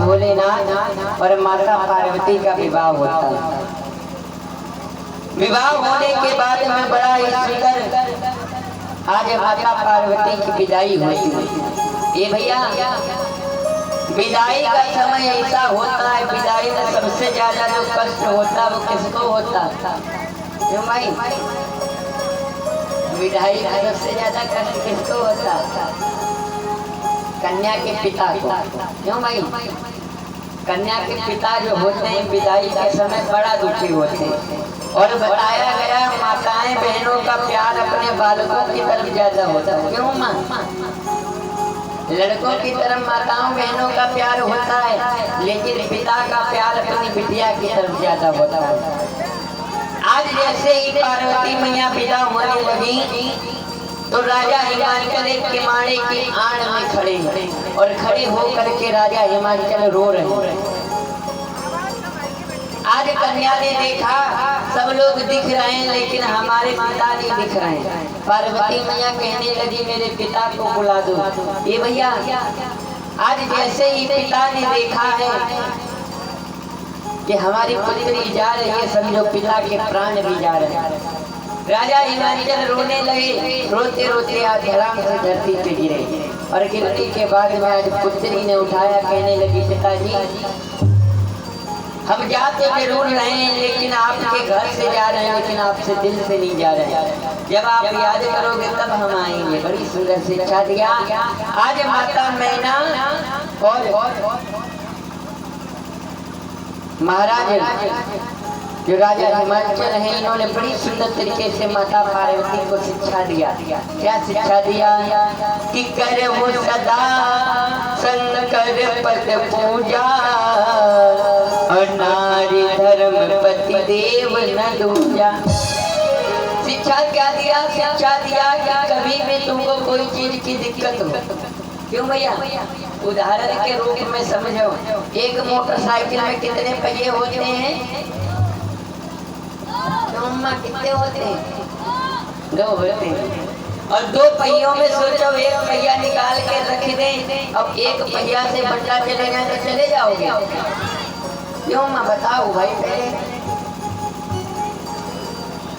भोलेनाथ और माता पार्वती का विवाह होता है। विवाह होने के बाद में बड़ा ही सुंदर आज माता पार्वती की विदाई होती है। ये भैया विदाई का समय ऐसा होता है, विदाई में सबसे ज्यादा जो कष्ट होता है वो किसको होता है? क्यों भाई? विदाई में सबसे ज्यादा कष्ट किसको होता है? कन्या के पिता को। क्यों भाई? कन्या के पिता जो होते हैं विदाई के समय बड़ा दुखी होते हैं। और बताया गया माताएं बहनों का प्यार अपने बालकों की तरफ ज्यादा होता है। क्यों माँ? लड़कों की तरफ माताओं बहनों का प्यार होता है, लेकिन पिता का प्यार अपनी बिटिया की तरफ ज्यादा होता है। आज जैसे ही पार्वती मैया विदा होने लगी तो राजा हिमांचल एक किमाड़े की आड़ में खड़े हैं और खड़े होकर के राजा हिमांचल रो रहे हैं। आज कन्या ने देखा सब लोग दिख रहे हैं लेकिन हमारे पिता नहीं दिख रहे हैं। पार्वती मैया कहने लगी मेरे पिता को बुला दो। ये भैया आज जैसे ही पिता ने देखा है कि हमारी पुत्री जा रही है, समझो पिता के प्राण भी जा रहे हैं। राजा हिमांचल रोने लगे, रोते रोते आज धड़ाम से धरती पे गिरे और गिरने के बाद में आज पुत्री ने उठाया, कहने लगी पिताजी हम जाते जरूर रहे हैं लेकिन आपके घर से जा रहे हैं, लेकिन आपसे दिल से नहीं जा रहे हैं। जब आप याद करोगे तब हम आएंगे। बड़ी सुंदर शिक्षा दिया आज माता मैना और महाराज जो राजा हिमांचल है, इन्होंने बड़ी सुंदर तरीके से माता पार्वती को शिक्षा दिया। क्या शिक्षा दिया? कि करे वो सदा शंकर पद पूजा और नारी धर्म पति देव न दूजा। शिक्षा क्या दिया? शिक्षा दिया कि कभी भी तुमको कोई चीज की दिक्कत हो। क्यों भैया? उदाहरण के रूप में समझो, एक मोटरसाइकिल में कितने पहिए होते हैं? कितने होते हैं? 2 होते हैं। और 2 पहियों में सोचो एक पहिया निकाल के रख दें, अब एक पहिया से बंटा चले जाए तो चले जाओगे? क्यों माँ बताओ भाई? पहले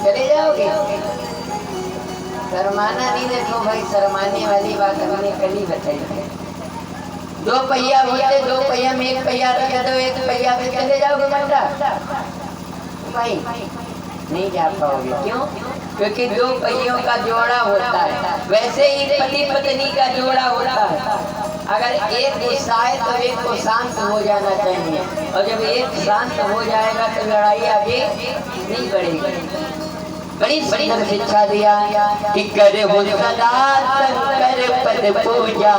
चले जाओगे? शर्माना नहीं, देखो भाई शर्माने वाली बात हमने कल ही बताई। 2 पहिया होते, 2 पहिया में एक पहिया रख दो, एक पहिया में चले जाओगे बंटा? भाई नहीं जा पाओगे। क्यों? क्योंकि 2 पहियों का जोड़ा होता है। वैसे ही पति पत्नी का जोड़ा होता है। अगर एक गुस्सा है तो एक को शांत हो जाना चाहिए, और जब एक शांत हो जाएगा तो लड़ाई आगे नहीं बढ़ेगी। बड़ी सुंदर शिक्षा दिया कि करे वो सदा शंकर पद पूजा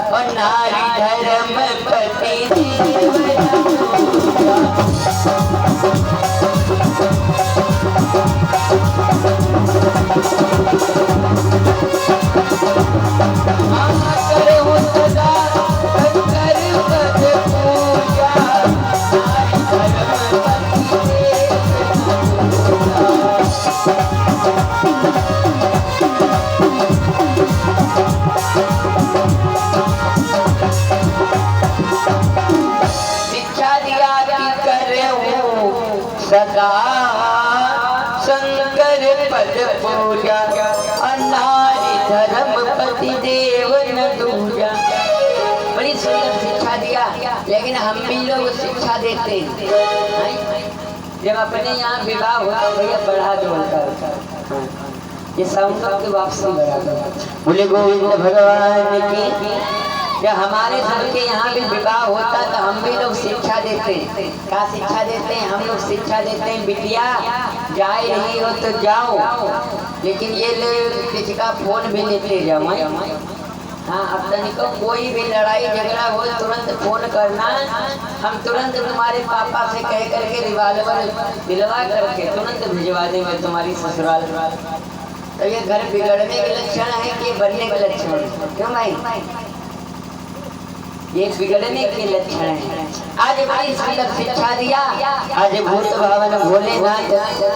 और नारी धर्म पति करे वो सदा शंकर पद पूजा सदा शंकर पद पूजा नारी धर्म पति देव न दूजा। बड़ी सुंदर शिक्षा दिया, लेकिन हम भी लोग शिक्षा देते हैं। जब अपने यहाँ विवाह होता भैया बढ़ा दो ये साउंड की वापसी बढ़ा दो। बोले गोविंद भगवान की। जब हमारे सबके यहाँ भी विवाह होता तो हम भी लोग शिक्षा देते हैं। क्या शिक्षा देते हैं? हम लोग शिक्षा देते हैं बिटिया जा रही हो तो जाओ, लेकिन ये किसका फोन भी लेते जाओ। हाँ, अब तनिको कोई भी लड़ाई झगड़ा हो तुरंत फोन करना, हम तुरंत तुम्हारे पापा से कह करके रिवाल्वर दिलवा करके तुरंत भिजवा देंगे तुम्हारी ससुराल। तो ये घर बिगड़ने के लक्षण है कि बनने के लक्षण है? क्यों भाई? ये बिगड़ने के लक्षण है। आज बड़ी सुंदर शिक्षा दिया। आज भूत भावन भोलेनाथ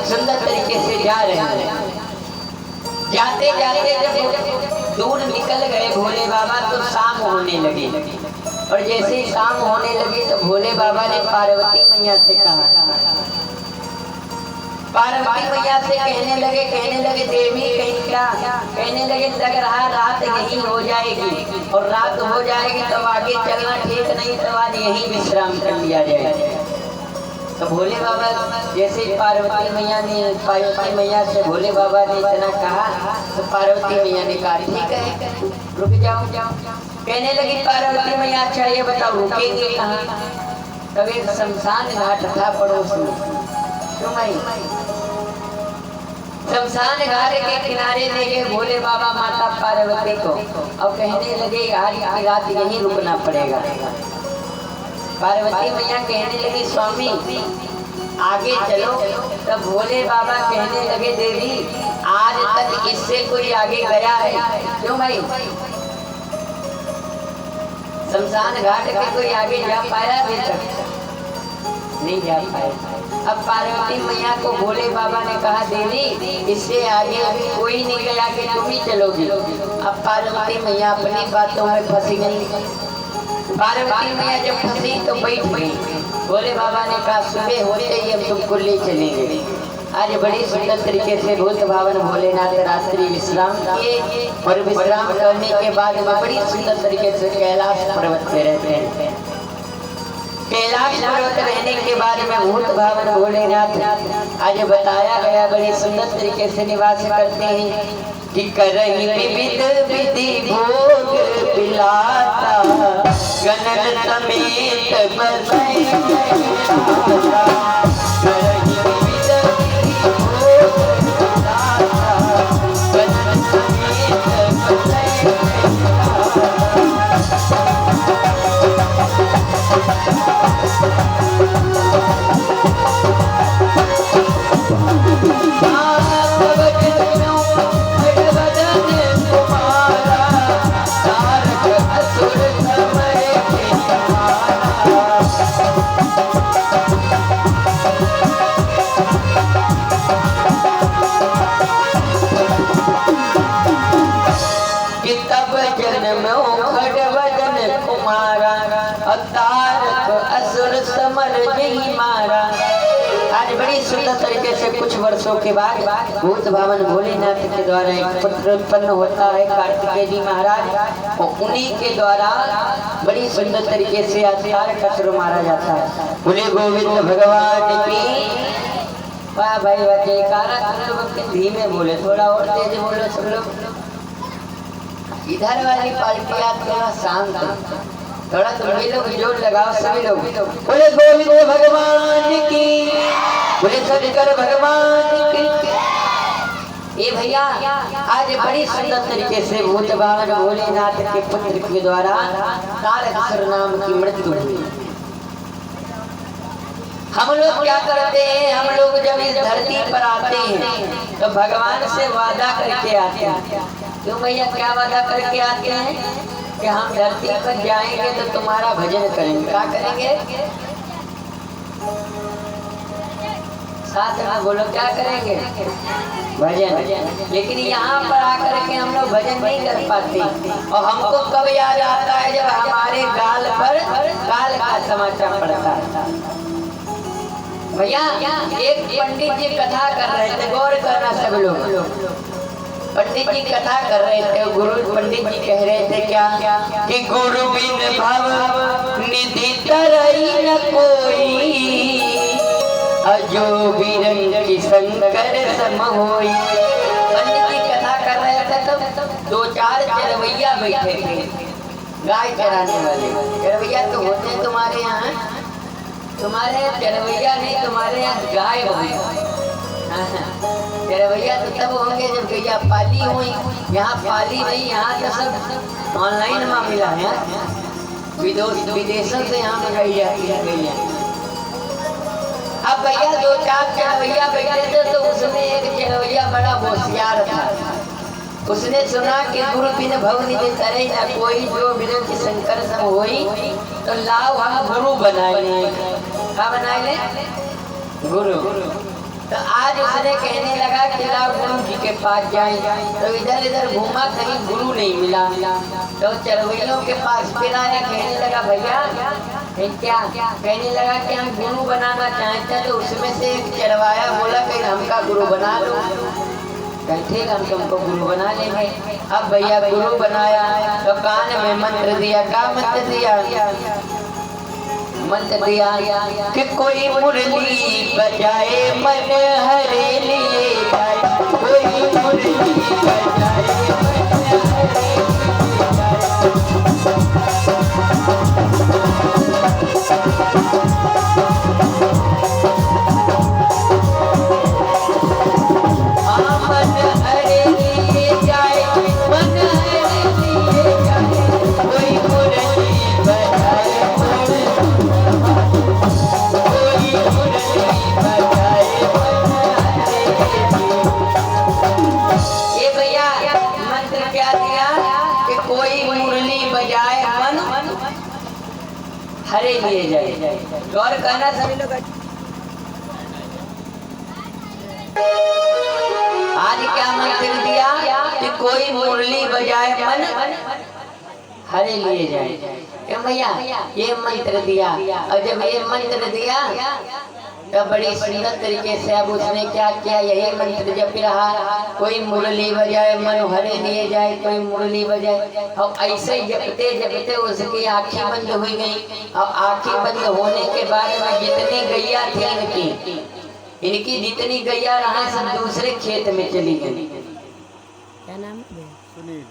सुंदर तरीके से जा रहे हैं। जाते जाते जब दूर निकल गए भोले बाबा तो शाम होने लगे। और जैसे ही शाम होने लगी तो भोले बाबा ने पार्वती मैया से कहा, पार्वती मैया से कहने लगे देवी कहीं क्या, कहने लगे लग रहा रात यहीं हो जाएगी, और रात हो जाएगी तो आगे चलना ठीक नहीं, तो आज यहीं विश्राम कर लिया जाए। तो भोले बाबा जैसे पार्वती मैया से भोले बाबा ने इतना कहा तो पार्वती मैया ने कहा ठीक है रुक जाओ। कहने लगी पार्वती मैया अच्छा ये बताओ रुकेंगे कहाँ? तब एक शमशान घाट था पड़ोस में, क्यों भाई? शमशान घाट के किनारे ले गए भोले बाबा माता पार्वती को, और कहने लगे आज की रात यहीं रुकना पड़ेगा। पार्वती मैया कहने लगी स्वामी आगे चलो। तब भोले बाबा कहने लगे देवी आज तक इससे कोई आगे गया है? क्यों भाई? शमशान घाट के कोई आगे जा पाया? अभी तक नहीं जा पाया। अब पार्वती मैया को भोले बाबा ने कहा देवी इससे आगे अभी कोई नहीं गया कि तुम ही चलोगी। अब पार्वती मैया अपनी बातों में फंसी गई। पार्वती मैया जब फंसी तो बैठ गई। भोले बाबा ने कहा सुबह होते ही हम तुमको ले चलेंगे। आज बड़ी सुंदर तरीके से भूत भावन भोलेनाथ रात्रि विश्राम किए, और विश्राम करने के बाद में बड़ी सुंदर तरीके से कैलाश पर्वत पे रहते हैं। कैलाश पर्वत रहने के बाद में भूत भावन भोलेनाथ आज बताया गया बड़ी सुंदर तरीके से निवास करते हैं कि करही विविध विधि भोग पिलाता गणन समेत बधाई आज बड़ी सुंदर तरीके से कुछ वर्षों के बाद भूत भावन भोलेनाथ के द्वारा एक पुत्र उत्पन्न होता है कार्तिकेय जी महाराज, और उन्हीं के द्वारा बड़ी सुंदर तरीके से आज कसर मारा जाता है। बोले गोविंद भगवान की वाह भाई वाह जयकारा। धीमे बोले थोड़ा और तेज बोलो सब लोग। इधर वाली पार्टी आप थोड़ा शांत थोड़ा सभी लोग जोर लगाओ सभी लोग। बोले गोविंद भगवान की, बोले शंकर भगवान की। ये भैया आज बड़ी सुंदर तरीके से भूत भावन भोलेनाथ के पुत्र के द्वारा तारकेश्वर नाम की मृत्यु हुई। हम लोग क्या करते हैं? हम लोग जब इस धरती पर आते हैं तो भगवान से वादा करके आते हैं। क्यों भैया क्या वादा करके आते हैं? कि हम धरती पर जाएंगे तो तुम्हारा भजन करेंगे। क्या करेंगे? साथ में बोलो क्या करेंगे? भजन। लेकिन यहाँ पर आकर के हम लोग भजन नहीं कर पाते, और हमको कब याद आता है? जब हमारे गाल पर काल का समाचार पड़ता है। भैया एक पंडित जी कथा कर रहे थे, गौर करना सब लोग। पंडित जी कथा कर रहे थे, गुरु पंडित जी कह रहे थे क्या कि गुरु बिन भव निधि तरई न कोई, अजो बीरन की शंकर सम होई। पंडित जी कथा कर रहे थे तो दो चार चरवैया बैठे थे, गाय चराने वाले। चरवैया तो होते हैं तुम्हारे यहाँ, तुम्हारे चरवैया नहीं, तुम्हारे यहाँ गाय होगी। चरवैया तो तब होंगे जब गैया पाली हुई। यहाँ पाली नहीं, यहाँ तो सब ऑनलाइन मामला है। विदेशों से यहाँ मंगाई जाती है गैया। अब भैया दो चार चरवैया बैठे थे तो उसमें एक चरवैया बड़ा होशियार था। उसने सुना कि गुरु बिन भव निधि तरई न कोई, जो बिरन की शंकर सम होई, तो लाओ हम गुरु बनाए ले। क्या बनाए ले? गुरु। तो आज उसने कहने लगा कि लाओ गुरु जी के पास जाए। तो इधर इधर घूमा, कहीं गुरु नहीं मिला। तो चरवैयों के पास फिर आया, कहने लगा भैया क्या? कहने लगा कि हम गुरु बनाना चाहते हैं। तो उसमें से एक चरवाया बोला कि हमका गुरु बना लो। ठीक, हम तुमको गुरु बना लेंगे। अब भैया गुरु बनाया तो कान में मंत्र दिया। क्या मंत्र दिया? मंत्र दिया कि कोई मुरली बजाए मन हरे लिए जाए, कोई मुरली बजाए मन हरे हरे लिए जाए। और कहना सभी लोग आज क्या मंत्र दिया कि कोई मुरली बजाए मन हरे लिए जाए। क्यों भैया? ये मंत्र दिया। और जब ये मंत्र दिया तो बड़ी सुंदर तरीके से अब उसने क्या किया, यही मंत्र जप रहा। कोई मुरली बजाए मन हरे लिए जाए, कोई मुरली बजाए। और ऐसे जपते जपते उसकी आंखें बंद हो गई। और आंखें बंद होने के बाद में जितनी गैया थी इनकी जितनी गैया रहा सब दूसरे खेत में चली गई। क्या नाम है? सुनील।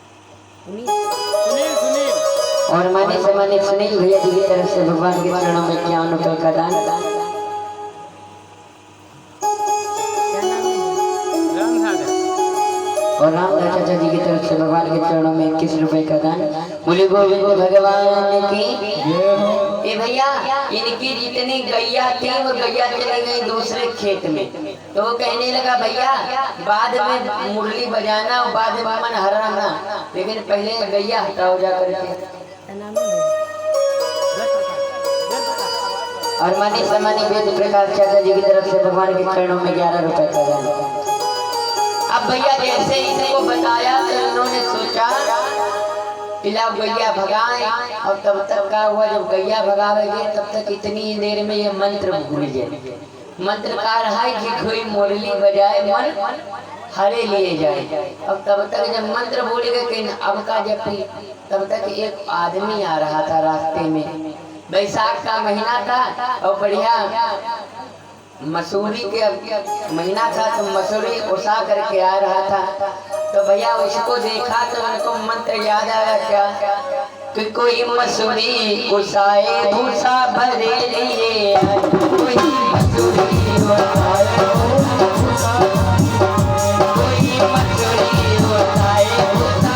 और माने समाने सुनील भैया जी की तरफ से भगवान के चरणों में 51 रुपए का दान। और राम चाचा जी की तरफ से भगवान के चरणों में 21 रुपए का दान। बोले गोविंद भगवान की। ये भैया इनकी जितनी गैया थी वो गैया चली गई दूसरे खेत में। तो वो कहने लगा भैया बाद में मुरली बजाना और बाद में मन हराना, लेकिन पहले गैया हटाओ जा करके। और मानी समानी वेद प्रकाश चाचा जी की तरफ से भगवान के चरणों में 11 रुपए का दान। अब भैया जैसे इनको बताया तो इन्होंने सोचा पिला गैया भगाए। और तब तक का हुआ, जब गैया भगावेंगे तब तक इतनी देर में ये मंत्र भूल गए। मंत्र का है कि कोई मुरली बजाए मन हरे लिए जाए। अब तब तक जब मंत्र भूल गए कि अब का जब तब तक एक आदमी आ रहा था रास्ते में। बैसाख का महीना था और बढ़िया मसूरी के महीना था, तो मसूरी उसा करके आ रहा था। तो भैया उसको देखा तो उनको मंत्र याद आया क्या कि कोई मसूरी उसाए भूसा भरे लिए, कोई मसूरी उसाए भूसा, कोई मसूरी उसाए भूसा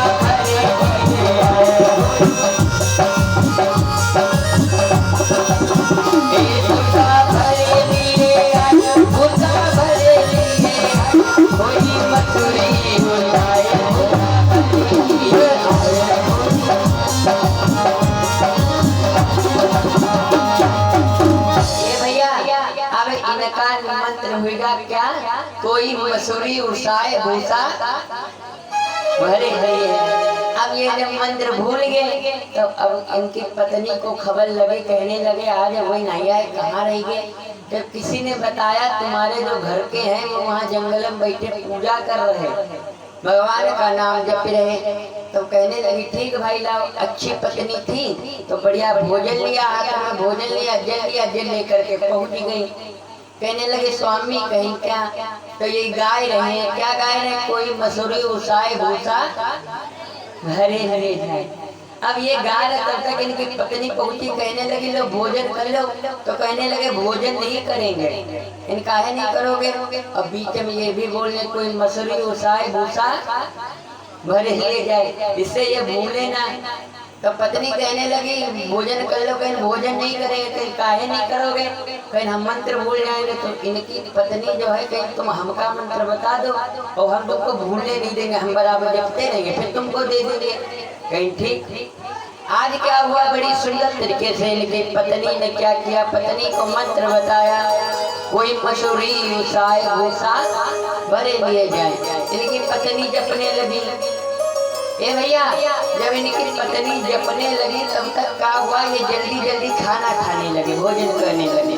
भरे लिए। मंत्र होगा क्या? कोई मसूरी उसाए भूसा भरे भरे। अब ये जब मंत्र भूल गए तो अब इनकी पत्नी को खबर लगे, कहने लगे आज वही नहीं आए, कहाँ रह गए। जब किसी ने बताया तुम्हारे जो घर के हैं वो वहाँ जंगल में बैठे पूजा कर रहे, भगवान का नाम जप रहे। तो कहने लगी ठीक भाई लाओ। अच्छी पत्नी थी तो बढ़िया भोजन लिया, हाथ में भोजन लिया, जल लेकर के पहुँच गई। कहने लगे स्वामी कहीं क्या? तो ये गाय रहे हैं। क्या गाय रहे? कोई मसूरी उसाए भूसा हरे हरे जाए। अब ये गा रहे तब तक इनकी पत्नी पहुंची, कहने लगी लो भोजन कर लो। तो कहने लगे भोजन नहीं करेंगे। इनका है नहीं करोगे। अब बीच में ये भी बोलने कोई मसूरी उसाए भूसा भरे ले जाए, इससे ये भूले ना। तो पत्नी कहने लगी भोजन कर लो। कहीं भोजन नहीं करेंगे, कहीं काहे नहीं करोगे, कहीं हम मंत्र भूल जाएंगे। तो इनकी पत्नी जो है कहीं तुम हमका मंत्र बता दो और हम तुमको भूलने नहीं देंगे, हम बराबर जपते रहेंगे, फिर तुमको दे देंगे। कहीं ठीक। आज क्या हुआ, बड़ी सुंदर तरीके से इनकी पत्नी ने क्या किया, पत्नी को मंत्र बताया। कोई मसूरी उसाए भूसा भरे लिए जाए। इनकी पत्नी जपने लगी। ए भैया, जब इनकी पत्नी जपने लगी तब तक क्या हुआ, ये जल्दी जल्दी खाना खाने लगे, भोजन करने लगे।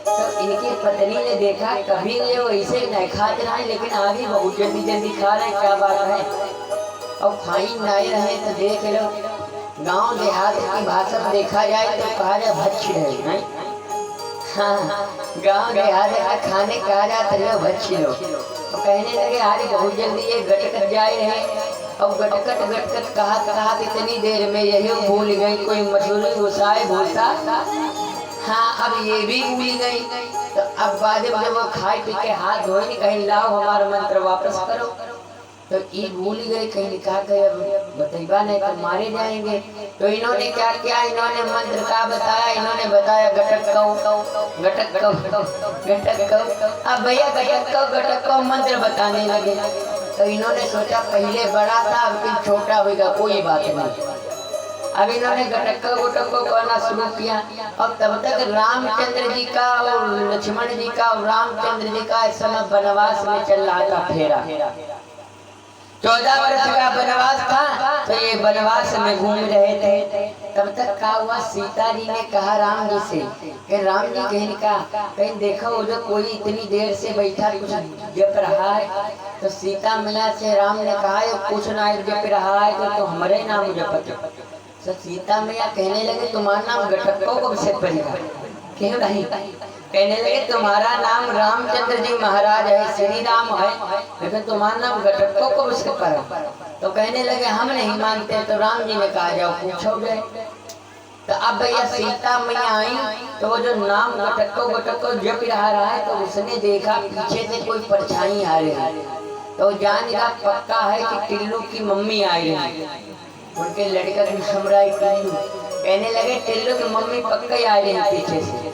तो इनकी पत्नी ने देखा कभी ये वैसे नहीं खाते रहे, लेकिन आगे बहुत जल्दी जल्दी खा रहे, क्या बात है। और खाई नहीं रहे तो देख लो, गांव देहात की भाषा में देखा जाए तो कहा जाए भक्ष है, नहीं? हाँ, गांव देहात का खाने कहा जाता है भक्ष लो। तो कहने लगे अरे बहुत जल्दी ये गटकट जाए रहे, अब गटकट कहा इतनी देर में यही भूल गई कोई मसूरी उसाए भूसा। हाँ, अब ये भी भूल गई। तो अब बाद में जब वो खाए पी के हाथ धोए नहीं, कहीं लाओ हमारा मंत्र वापस करो, तो ये भूल गए, कहीं कहा गए बतैबा नहीं तो मारे जाएंगे। तो इन्होंने क्या किया, इन्होंने मंत्र का बताया, इन्होंने बताया गटक कौ। अब भैया गटक कौ मंत्र बताने लगे। तो इन्होंने सोचा पहले बड़ा था अब फिर छोटा होगा, कोई बात नहीं। अब इन्होंने गटक्का गुटक्को करना शुरू किया। अब तब तक रामचंद्र जी का और लक्ष्मण जी का और रामचंद्र जी का इस समय वनवास में चल रहा था फेरा। 14 वर्ष का वनवास था, तो ये वनवास में घूम रहे थे। तब तक क्या हुआ, सीता जी ने कहा राम जी से कि राम जी कहीं देखो उधर कोई इतनी देर से बैठा कुछ जप रहा है। तो सीता मैया से राम ने कहा कुछ ना जप रहा है तो हमारे नाम जपत। तो सीता मैया कहने लगे तुम्हारा नाम गटक्को को से पड़ेगा, क्यों नहीं? कहने लगे तुम्हारा नाम रामचंद्र जी महाराज है, श्री राम है, लेकिन तुम्हारा नाम गटक्को को उसके पर। तो कहने लगे हम नहीं मानते। तो राम जी ने कहा जाओ पूछोगे। तो अब भैया सीता मैया आई, तो वो जो नाम गटक्को जप रहा है, तो उसने देखा पीछे से कोई परछाई आ रही है। तो जान का पक्का है कि टिल्लू की मम्मी आई है, उनके लड़का की सम्राट टिल्लू। कहने लगे टिल्लू की मम्मी पक्का आ रही है पीछे से।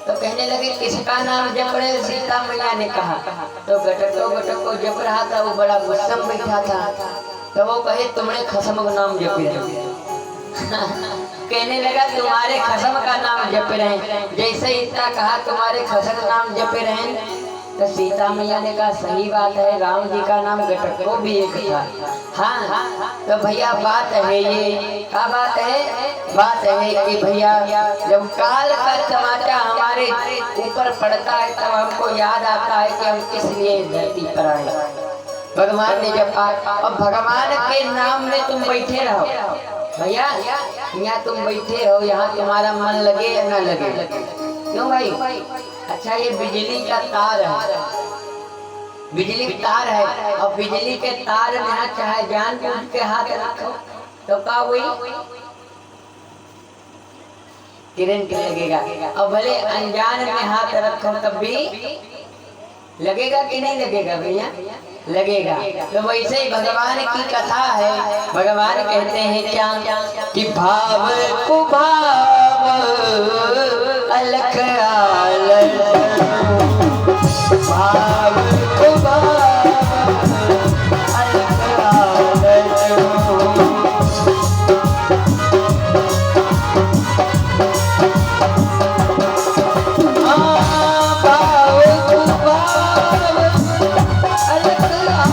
तो कहने लगे किसका नाम जप रहे, सीता मैया ने कहा। तो गटक्को जप रहा था, वो बड़ा गुस्सा में बैठा था। तो वो कहे तुमने खसम का नाम जप रहे। कहने लगा तुम्हारे खसम का नाम जप रहे। जैसे इतना कहा तुम्हारे खसम का नाम जप रहे, तो सीता मैया ने कहा सही बात है, राम जी का नाम गटक्को भी एक था। हाँ, तो भैया बात है ये, क्या बात है? बात है कि भैया जब काल का तमाचा हमारे ऊपर पड़ता है तब हमको याद आता है कि हम किस लिए धरती पर आए। भगवान ने जब अब भगवान के नाम में तुम बैठे रहो भैया, यहाँ तुम बैठे हो, यहाँ तुम्हारा मन लगे या ना लगे, क्यों भाई? अच्छा, ये बिजली का तार है, बिजली का तार है, और बिजली के तार में चाहे जान बूझ के हाथ रखो तो क्या हुई, करंट लगेगा। और भले अनजान में हाथ रखो तब भी लगेगा कि नहीं लगेगा भैया? लगेगा। तो वैसे ही भगवान की कथा है। भगवान कहते हैं क्या कि भाव को भाव अलख आलख, भाव को भाव अलख आलख। भाव को भाव अलख आलख,